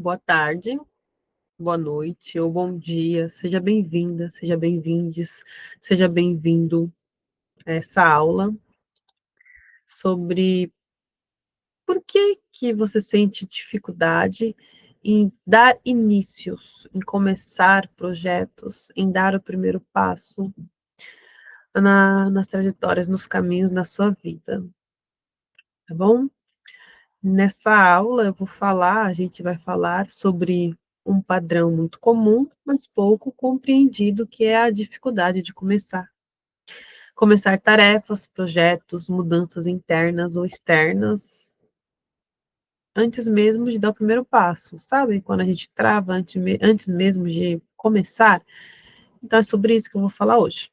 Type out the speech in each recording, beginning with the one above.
Boa tarde, boa noite ou bom dia. Seja bem-vinda, seja bem-vindes, seja bem-vindo a essa aula sobre por que você sente dificuldade em dar inícios, em começar projetos, em dar o primeiro passo nas trajetórias, nos caminhos na sua vida, tá bom? Nessa aula a gente vai falar sobre um padrão muito comum, mas pouco compreendido, que é a dificuldade de começar. Começar tarefas, projetos, mudanças internas ou externas, antes mesmo de dar o primeiro passo, sabe? Quando a gente trava antes mesmo de começar. Então é sobre isso que eu vou falar hoje.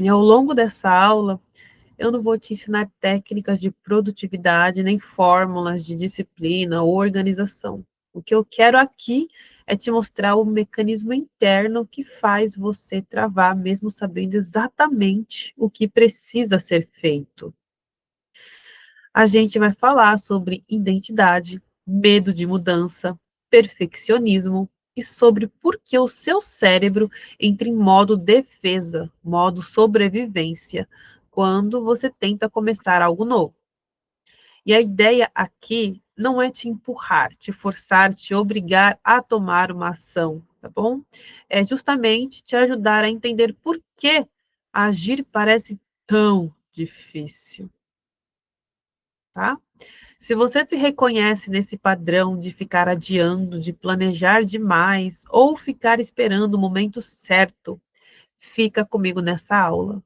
E ao longo dessa aula, eu não vou te ensinar técnicas de produtividade, nem fórmulas de disciplina ou organização. O que eu quero aqui é te mostrar o mecanismo interno que faz você travar, mesmo sabendo exatamente o que precisa ser feito. A gente vai falar sobre identidade, medo de mudança, perfeccionismo e sobre por que o seu cérebro entra em modo defesa, modo sobrevivência, quando você tenta começar algo novo. E a ideia aqui não é te empurrar, te forçar, te obrigar a tomar uma ação, tá bom? É justamente te ajudar a entender por que agir parece tão difícil, tá? Se você se reconhece nesse padrão de ficar adiando, de planejar demais ou ficar esperando o momento certo, fica comigo nessa aula,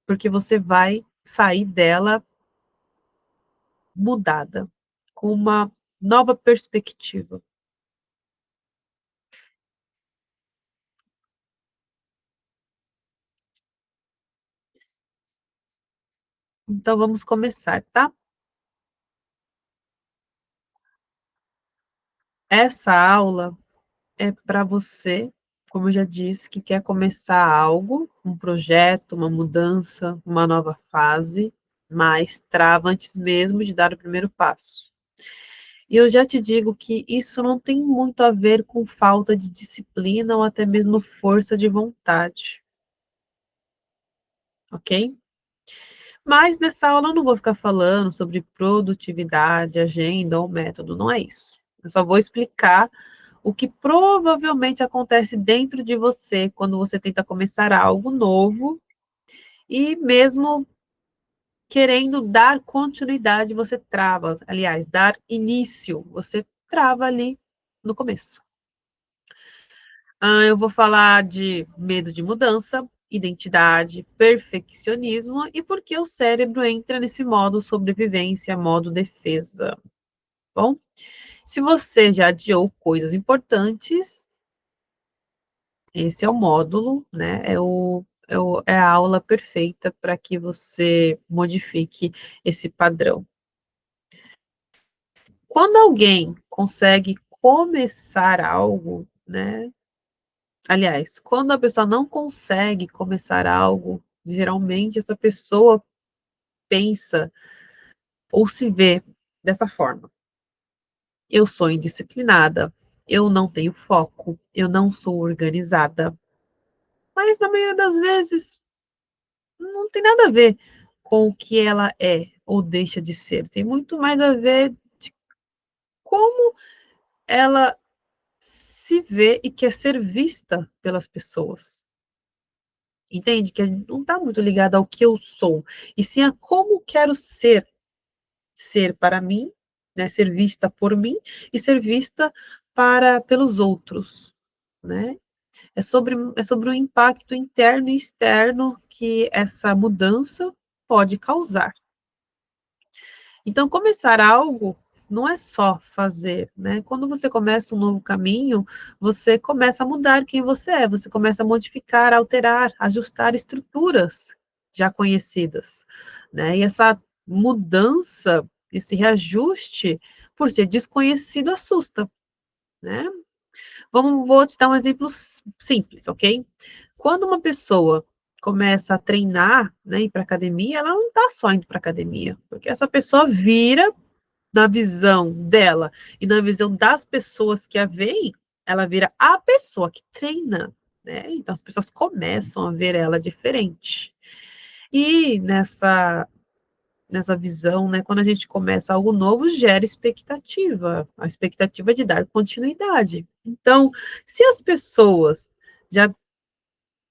porque você vai sair dela mudada, com uma nova perspectiva. Então vamos começar, tá? Essa aula é para você, como eu já disse, que quer começar algo, um projeto, uma mudança, uma nova fase, mas trava antes mesmo de dar o primeiro passo. E eu já te digo que isso não tem muito a ver com falta de disciplina ou até mesmo força de vontade, ok? Mas nessa aula eu não vou ficar falando sobre produtividade, agenda ou método, não é isso. Eu só vou explicar o que provavelmente acontece dentro de você quando você tenta começar algo novo e mesmo querendo dar continuidade, você trava. Aliás, dar início, você trava ali no começo. Eu vou falar de medo de mudança, identidade, perfeccionismo e por que o cérebro entra nesse modo sobrevivência, modo defesa. Bom, se você já adiou coisas importantes, esse é o módulo, né? É a aula perfeita para que você modifique esse padrão. Quando alguém consegue começar algo, né? Aliás, quando a pessoa não consegue começar algo, geralmente essa pessoa pensa ou se vê dessa forma: eu sou indisciplinada, eu não tenho foco, eu não sou organizada. Mas na maioria das vezes não tem nada a ver com o que ela é ou deixa de ser. Tem muito mais a ver de como ela se vê e quer ser vista pelas pessoas. Entende? Que a gente não está muito ligado ao que eu sou, e sim a como quero ser, ser para mim, né, ser vista por mim e ser vista pelos outros, né? É sobre o impacto interno e externo que essa mudança pode causar. Então, começar algo não é só fazer, né? Quando você começa um novo caminho, você começa a mudar quem você começa a modificar, alterar, ajustar estruturas já conhecidas, né? E essa mudança, esse reajuste, por ser desconhecido, assusta, né? Vou te dar um exemplo simples, ok? Quando uma pessoa começa a treinar, né, ir para academia, ela não está só indo para academia, porque essa pessoa vira na visão dela e na visão das pessoas que a veem, ela vira a pessoa que treina, né? Então as pessoas começam a ver ela diferente. E nessa visão, né, quando a gente começa algo novo, gera expectativa, a expectativa de dar continuidade. Então, se as pessoas já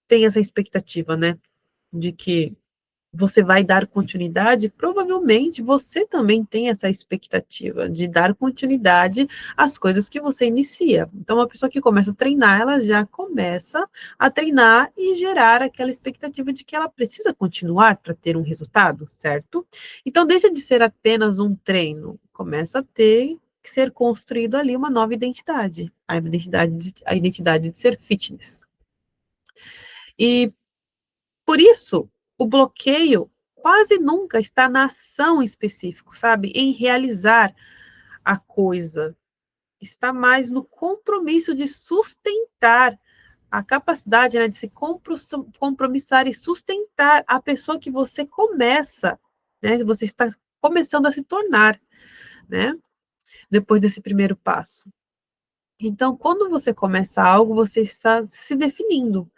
têm essa expectativa, né, de que você vai dar continuidade, provavelmente você também tem essa expectativa de dar continuidade às coisas que você inicia. Então, uma pessoa que começa a treinar, ela já começa a treinar e gerar aquela expectativa de que ela precisa continuar para ter um resultado, certo? Então, deixa de ser apenas um treino, começa a ter que ser construído ali uma nova identidade, a identidade de ser fitness. E por isso, o bloqueio quase nunca está na ação específica, sabe? Em realizar a coisa. Está mais no compromisso de sustentar a capacidade, né, de se compromissar e sustentar a pessoa que você começa, né? Você está começando a se tornar, né? Depois desse primeiro passo. Então, quando você começa algo, você está se definindo.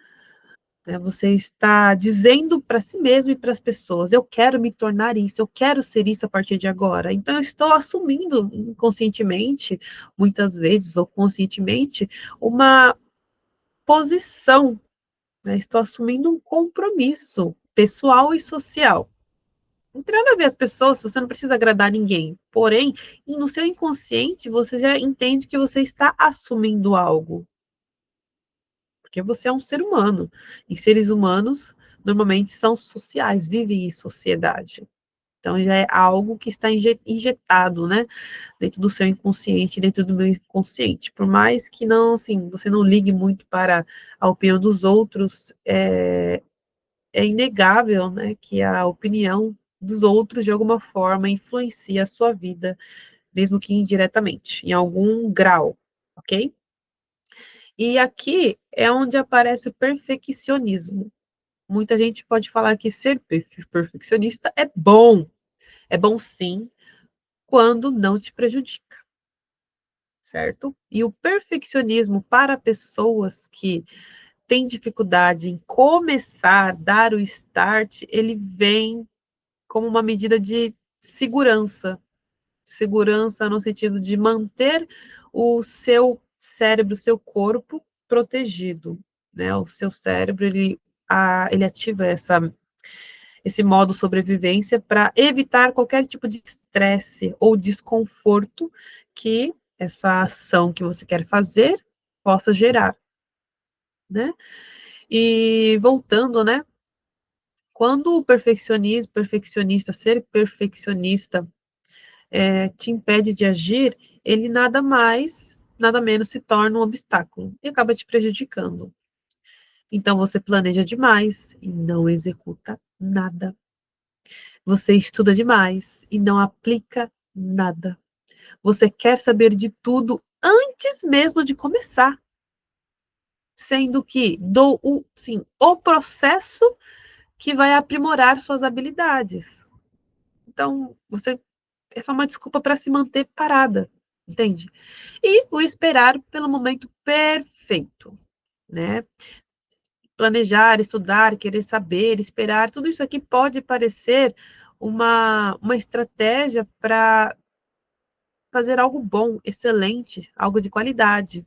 Né? Você está dizendo para si mesmo e para as pessoas: eu quero me tornar isso, eu quero ser isso a partir de agora. Então, eu estou assumindo inconscientemente, muitas vezes, ou conscientemente, uma posição, né? Estou assumindo um compromisso pessoal e social. Não tem nada a ver as pessoas, você não precisa agradar ninguém. Porém, no seu inconsciente, você já entende que você está assumindo algo. Porque você é um ser humano. E seres humanos normalmente são sociais, vivem em sociedade. Então já é algo que está injetado, né, dentro do seu inconsciente, dentro do meu inconsciente. Por mais que não, assim, você não ligue muito para a opinião dos outros, é inegável, né, que a opinião dos outros de alguma forma influencia a sua vida, mesmo que indiretamente, em algum grau, ok? E aqui é onde aparece o perfeccionismo. Muita gente pode falar que ser perfeccionista é bom sim, quando não te prejudica, certo? E o perfeccionismo para pessoas que têm dificuldade em começar, dar o start, ele vem como uma medida de segurança. Segurança no sentido de manter o seu cérebro, o seu corpo protegido, né? O seu cérebro, ele ativa esse modo sobrevivência para evitar qualquer tipo de estresse ou desconforto que essa ação que você quer fazer possa gerar, né? E voltando, né? Quando o ser perfeccionista te impede de agir, ele nada mais, nada menos se torna um obstáculo e acaba te prejudicando. Então você planeja demais e não executa nada. Você estuda demais e não aplica nada. Você quer saber de tudo antes mesmo de começar, sendo que o processo que vai aprimorar suas habilidades. Então, você é só uma desculpa para se manter parada, entende? E o esperar pelo momento perfeito, né? Planejar, estudar, querer saber, esperar, tudo isso aqui pode parecer uma estratégia para fazer algo bom, excelente, algo de qualidade.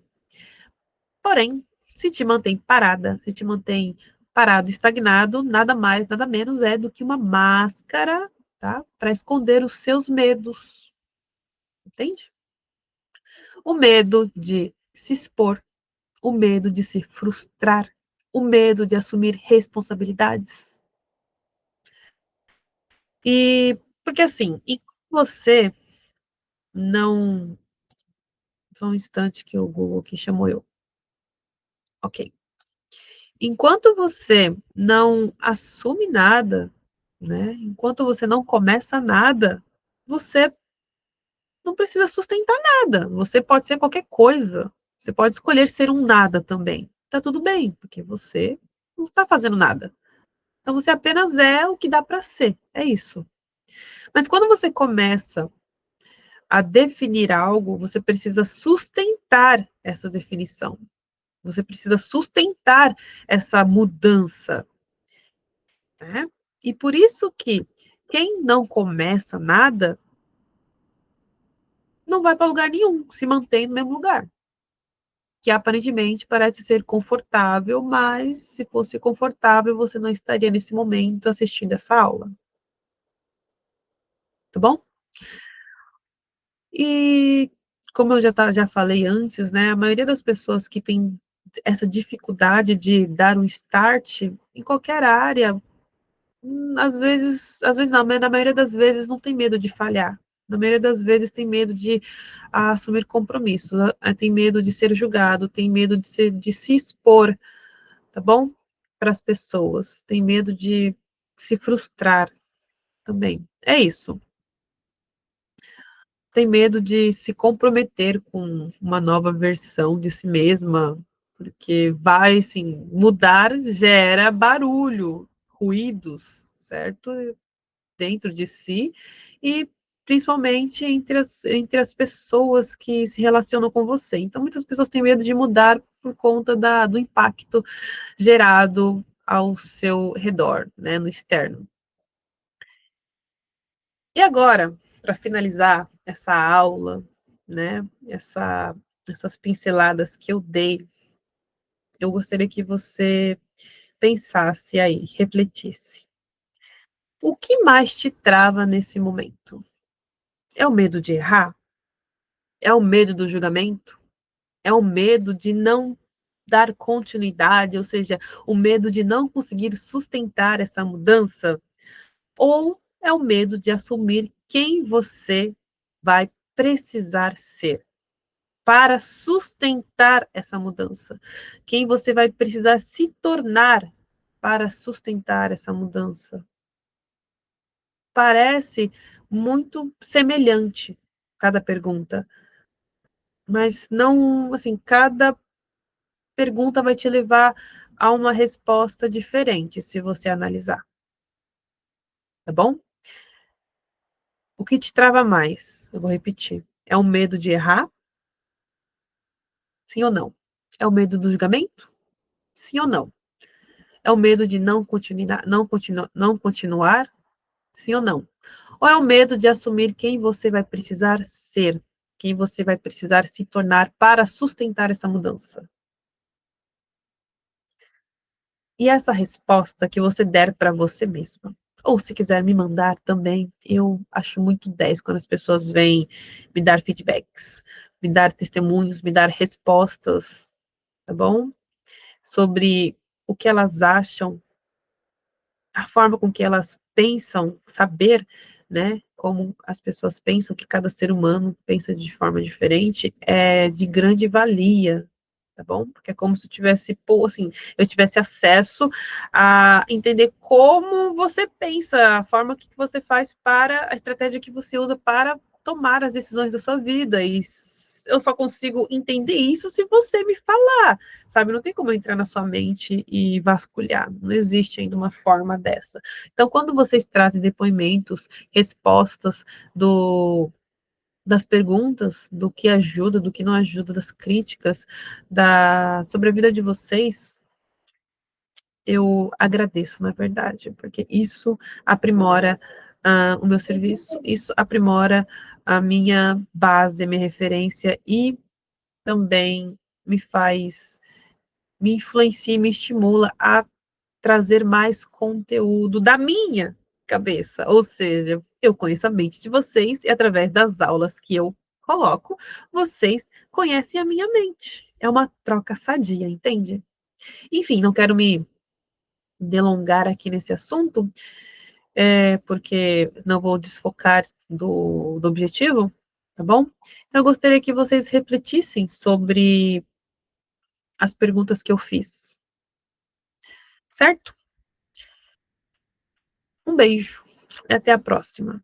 Porém, se te mantém parada, se te mantém parado, estagnado, nada mais, nada menos é do que uma máscara, tá? Para esconder os seus medos, entende? O medo de se expor, o medo de se frustrar, o medo de assumir responsabilidades. E porque assim, e você não. Só um instante que o Google aqui chamou eu. Ok. Enquanto você não assume nada, né? Enquanto você não começa nada, você não precisa sustentar nada. Você pode ser qualquer coisa. Você pode escolher ser um nada também. Tá tudo bem, porque você não está fazendo nada. Então você apenas é o que dá para ser. É isso. Mas quando você começa a definir algo, você precisa sustentar essa definição. Você precisa sustentar essa mudança, né? E por isso que quem não começa nada não vai para lugar nenhum, se mantém no mesmo lugar. Que aparentemente parece ser confortável, mas se fosse confortável, você não estaria nesse momento assistindo essa aula. Tá bom? E como eu já falei antes, né, a maioria das pessoas que tem essa dificuldade de dar um start em qualquer área, às vezes não, mas na maioria das vezes não tem medo de falhar. Na maioria das vezes tem medo de assumir compromissos, tem medo de ser julgado, tem medo de se expor, tá bom? Para as pessoas, tem medo de se frustrar também. É isso. Tem medo de se comprometer com uma nova versão de si mesma, porque vai, assim, mudar gera barulho, ruídos, certo? Dentro de si e principalmente entre as pessoas que se relacionam com você. Então, muitas pessoas têm medo de mudar por conta do impacto gerado ao seu redor, né, no externo. E agora, para finalizar essa aula, né, essas pinceladas que eu dei, eu gostaria que você pensasse aí, refletisse. O que mais te trava nesse momento? É o medo de errar? É o medo do julgamento? É o medo de não dar continuidade, ou seja, o medo de não conseguir sustentar essa mudança? Ou é o medo de assumir quem você vai precisar ser para sustentar essa mudança? Quem você vai precisar se tornar para sustentar essa mudança? Parece muito semelhante cada pergunta, mas não, assim, cada pergunta vai te levar a uma resposta diferente, se você analisar, tá bom? O que te trava mais? Eu vou repetir. É o medo de errar? Sim ou não? É o medo do julgamento? Sim ou não? É o medo de não continuar? Sim ou não? Ou é o medo de assumir quem você vai precisar ser? Quem você vai precisar se tornar para sustentar essa mudança? E essa resposta que você der para você mesma. Ou se quiser me mandar também, eu acho muito 10 quando as pessoas vêm me dar feedbacks, me dar testemunhos, me dar respostas, tá bom? Sobre o que elas acham, a forma com que elas pensam, saber, né, como as pessoas pensam, que cada ser humano pensa de forma diferente, é de grande valia, tá bom? Porque é como se eu tivesse, pô, assim, eu tivesse acesso a entender como você pensa, a forma que você faz para, a estratégia que você usa para tomar as decisões da sua vida, e eu só consigo entender isso se você me falar, sabe? Não tem como eu entrar na sua mente e vasculhar, não existe ainda uma forma dessa. Então, quando vocês trazem depoimentos, respostas das perguntas, do que ajuda, do que não ajuda, das críticas, sobre a vida de vocês, eu agradeço, na verdade, porque isso aprimora o meu serviço, isso aprimora a minha base, a minha referência e também me faz, me influencia e me estimula a trazer mais conteúdo da minha cabeça. Ou seja, eu conheço a mente de vocês e através das aulas que eu coloco, vocês conhecem a minha mente. É uma troca sadia, entende? Enfim, não quero me delongar aqui nesse assunto, porque não vou desfocar do objetivo, tá bom? Então, eu gostaria que vocês refletissem sobre as perguntas que eu fiz, certo? Um beijo e até a próxima.